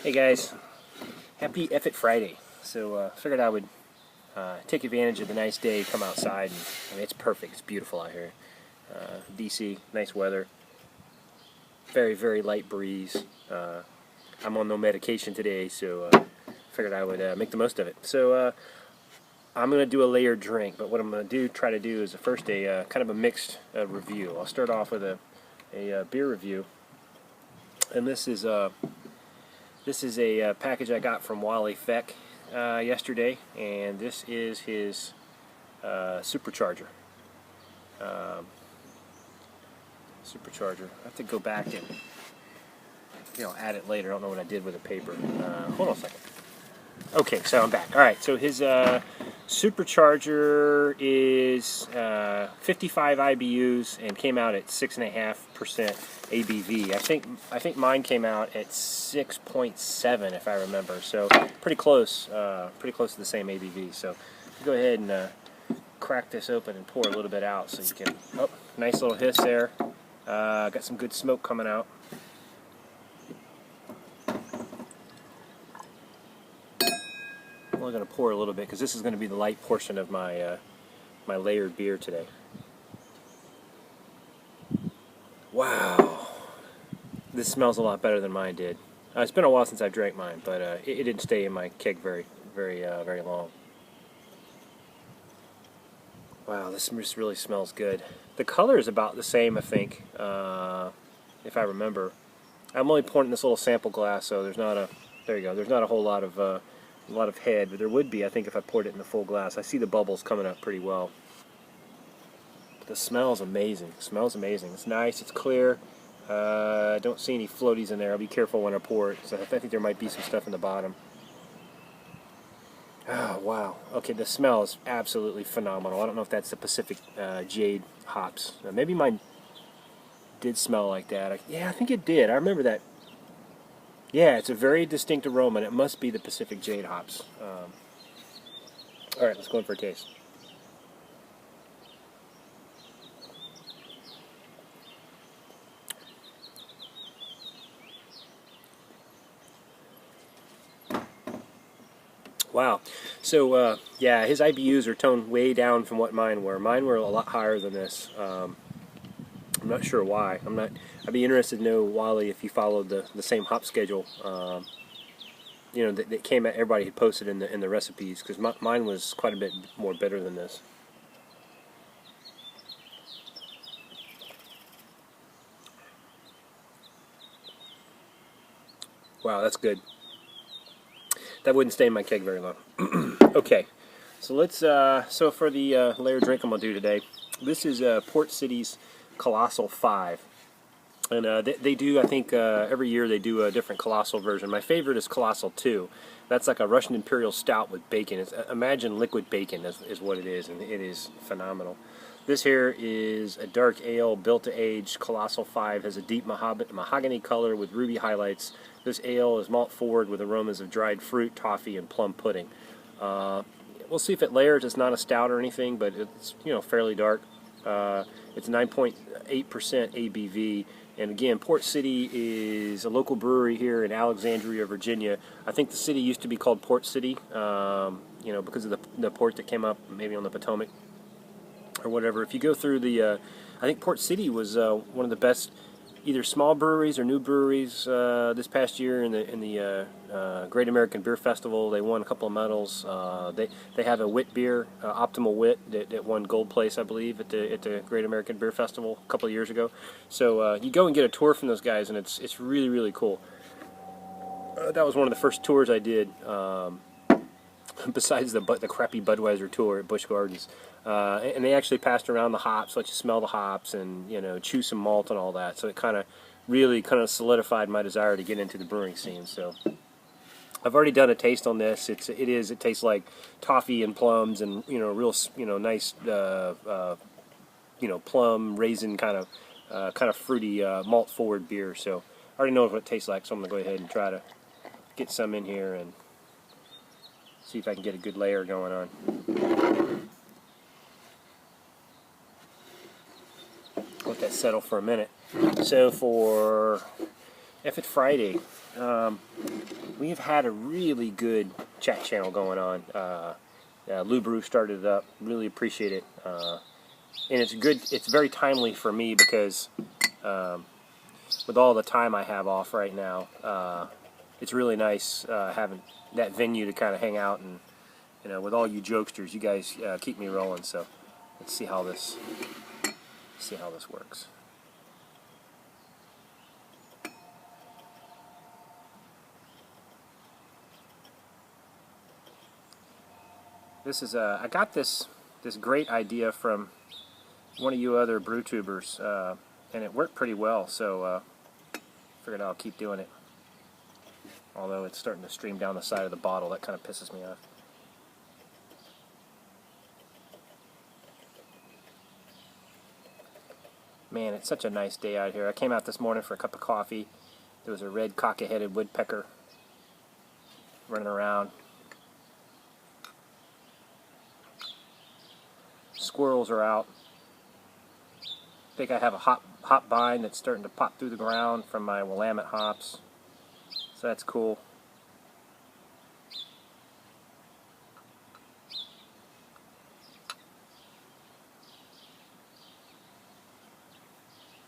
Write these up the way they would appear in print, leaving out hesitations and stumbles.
Hey guys, happy F It Friday. So figured I would take advantage of the nice day, come outside, and I mean, it's perfect. It's beautiful out here. DC, nice weather, very, very light breeze. I'm on no medication today, so figured I would make the most of it. So I'm going to do a layered drink, but what I'm going to try to do is first a kind of a mixed review. I'll start off with a beer review, and this is a package I got from Wally Feck yesterday, and this is his Supercharger. Supercharger. I have to go back and add it later. I don't know what I did with the paper. Hold on a second. Okay, so I'm back. All right, so his Supercharger is 55 IBUs and came out at 6.5% ABV. I think mine came out at 6.7 if I remember. So pretty close to the same ABV. So go ahead and crack this open and pour a little bit out so you can. Oh, nice little hiss there. Got some good smoke coming out. I'm only going to pour a little bit because this is going to be the light portion of my my layered beer today. Wow, this smells a lot better than mine did. It's been a while since I've drank mine, but it didn't stay in my keg very long. Wow, this just really smells good. The color is about the same, I think, if I remember. I'm only pouring in this little sample glass, so there's not a. There you go. There's not a whole lot of head, but there would be, I think, if I poured it in the full glass. I see the bubbles coming up pretty well. But the smell is amazing. It smells amazing. It's nice. It's clear. I don't see any floaties in there. I'll be careful when I pour it. So I think there might be some stuff in the bottom. Oh, wow. Okay, the smell is absolutely phenomenal. I don't know if that's the Pacific Jade hops. Maybe mine did smell like that. Yeah, I think it did. I remember that. Yeah, it's a very distinct aroma, and it must be the Pacific Jade hops. All right, let's go in for a taste. Wow. So, yeah, his IBUs are toned way down from what mine were. Mine were a lot higher than this. I'm not sure why. I'd be interested to know, Wally, if you followed the same hop schedule. That came out. Everybody had posted in the recipes, because mine was quite a bit more bitter than this. Wow, that's good. That wouldn't stay in my keg very long. Okay, so let's. So for the layered drink I'm gonna do today, this is Port City's Colossal 5, and they do. I think every year they do a different Colossal version. My favorite is Colossal 2. That's like a Russian Imperial Stout with bacon. Imagine liquid bacon is what it is, and it is phenomenal. This here is a dark ale, built to age. Colossal 5 has a deep mahogany color with ruby highlights. This ale is malt forward with aromas of dried fruit, toffee, and plum pudding. We'll see if it layers. It's not a stout or anything, but it's fairly dark. It's 9.8% ABV. And again, Port City is a local brewery here in Alexandria, Virginia. I think the city used to be called Port City, because of the port that came up, maybe on the Potomac or whatever. If you go through I think Port City was one of the best either small breweries or new breweries this past year in the Great American Beer Festival. They won a couple of medals. They have a wit beer, Optimal Wit, that won gold place, I believe, at the Great American Beer Festival a couple of years ago. So you go and get a tour from those guys, and it's really, really cool. That was one of the first tours I did. Besides the crappy Budweiser tour at Busch Gardens, and they actually passed around the hops, let you smell the hops, and chew some malt and all that. So it really solidified my desire to get into the brewing scene. So I've already done a taste on this. It tastes like toffee and plums, and real nice plum raisin kind of fruity malt forward beer. So I already know what it tastes like. So I'm gonna go ahead and try to get some in here and see if I can get a good layer going on. Let that settle for a minute. So for F It Friday, we have had a really good chat channel going on. Lou Brew started it up. Really appreciate it. And it's good. It's very timely for me because with all the time I have off right now, it's really nice having that venue to kind of hang out and, you know, with all you jokesters, you guys keep me rolling. So let's see how this works. This is I got this great idea from one of you other brew tubers, and it worked pretty well. So figured I'll keep doing it. Although it's starting to stream down the side of the bottle, that kind of pisses me off. Man, it's such a nice day out here. I came out this morning for a cup of coffee. There was a red cocky-headed woodpecker running around. Squirrels are out. I think I have a hop vine that's starting to pop through the ground from my Willamette hops. So that's cool.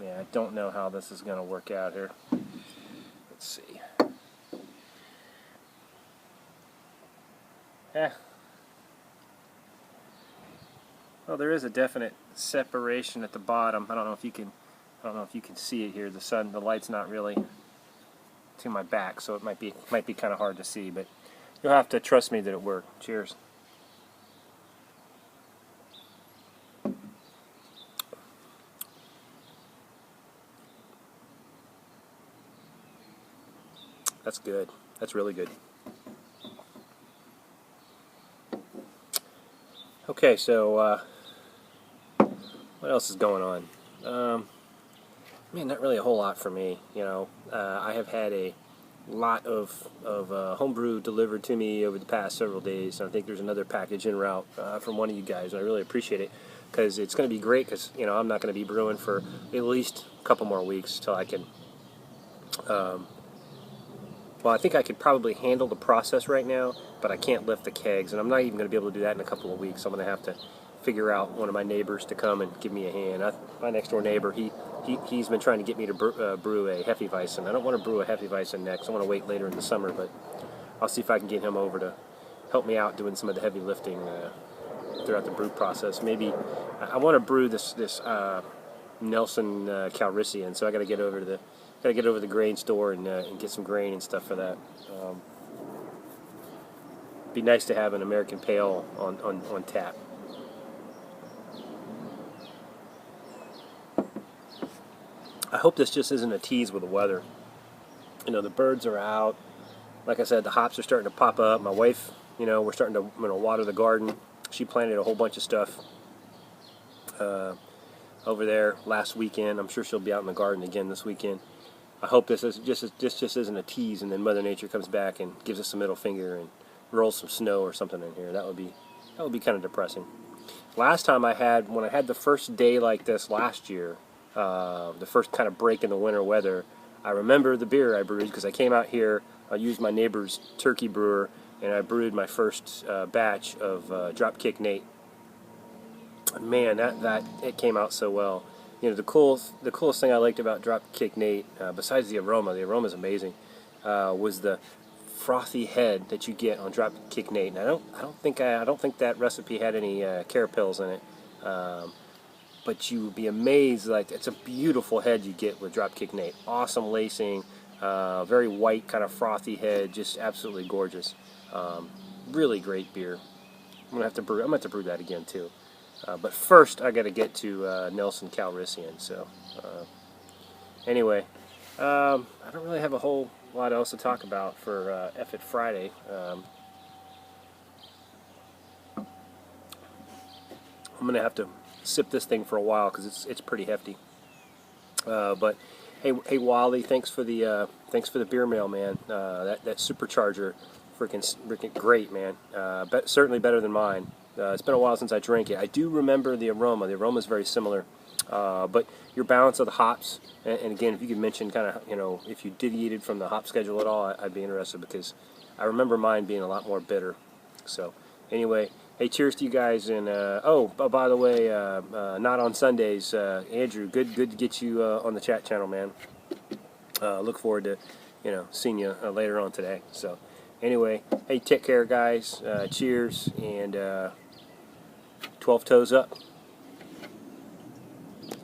Yeah, I don't know how this is going to work out here. Let's see. Well, there is a definite separation at the bottom. I don't know if you can see it here. The light's not really to my back, so it might be kind of hard to see, but you'll have to trust me that it worked. Cheers. That's good. That's really good. Okay, so what else is going on? Man, not really a whole lot for me. You know, I have had a lot of homebrew delivered to me over the past several days. I think there's another package en route from one of you guys. I really appreciate it because it's going to be great because, you know, I'm not going to be brewing for at least a couple more weeks till I can. Well, I think I could probably handle the process right now, but I can't lift the kegs, and I'm not even going to be able to do that in a couple of weeks. I'm going to have to figure out one of my neighbors to come and give me a hand. My next door neighbor, he's been trying to get me to brew a Hefeweizen. I don't want to brew a Hefeweizen next. I want to wait later in the summer, but I'll see if I can get him over to help me out doing some of the heavy lifting throughout the brew process. Maybe I want to brew this Nelson Calrissian, so I got to get over to the grain store and get some grain and stuff for that. Be nice to have an American Pale on tap. I hope this just isn't a tease with the weather. You know, the birds are out. Like I said, the hops are starting to pop up. My wife, you know, we're starting to water the garden. She planted a whole bunch of stuff over there last weekend. I'm sure she'll be out in the garden again this weekend. I hope this just isn't a tease, and then Mother Nature comes back and gives us a middle finger and rolls some snow or something in here. That would be kind of depressing. Last time when I had the first day like this last year, the first kind of break in the winter weather, I remember the beer I brewed because I came out here. I used my neighbor's turkey brewer, and I brewed my first batch of Dropkick Nate. Man, that it came out so well. You know, the coolest thing I liked about Dropkick Nate, besides the aroma is amazing, was the frothy head that you get on Dropkick Nate. And I don't think that recipe had any carapils in it, but you would be amazed. Like, it's a beautiful head you get with Dropkick Nate. Awesome lacing, very white, kind of frothy head, just absolutely gorgeous. Really great beer. I'm gonna have to brew that again too. But first, I got to get to Nelson Calrissian. So, anyway, I don't really have a whole lot else to talk about for itFriday. I'm gonna have to sip this thing for a while because it's pretty hefty. But hey, Wally, thanks for the beer mail, man. That Supercharger, freaking great, man. Certainly better than mine. It's been a while since I drank it. I do remember the aroma. The aroma is very similar, but your balance of the hops, and again, if you could mention kind of, you know, if you deviated from the hop schedule at all, I'd be interested, because I remember mine being a lot more bitter. So anyway, hey, cheers to you guys, and oh, by the way, not on Sundays, Andrew, good to get you on the chat channel, man. Look forward to, you know, seeing you later on today. So anyway, hey, take care, guys. Cheers, and 12 toes up.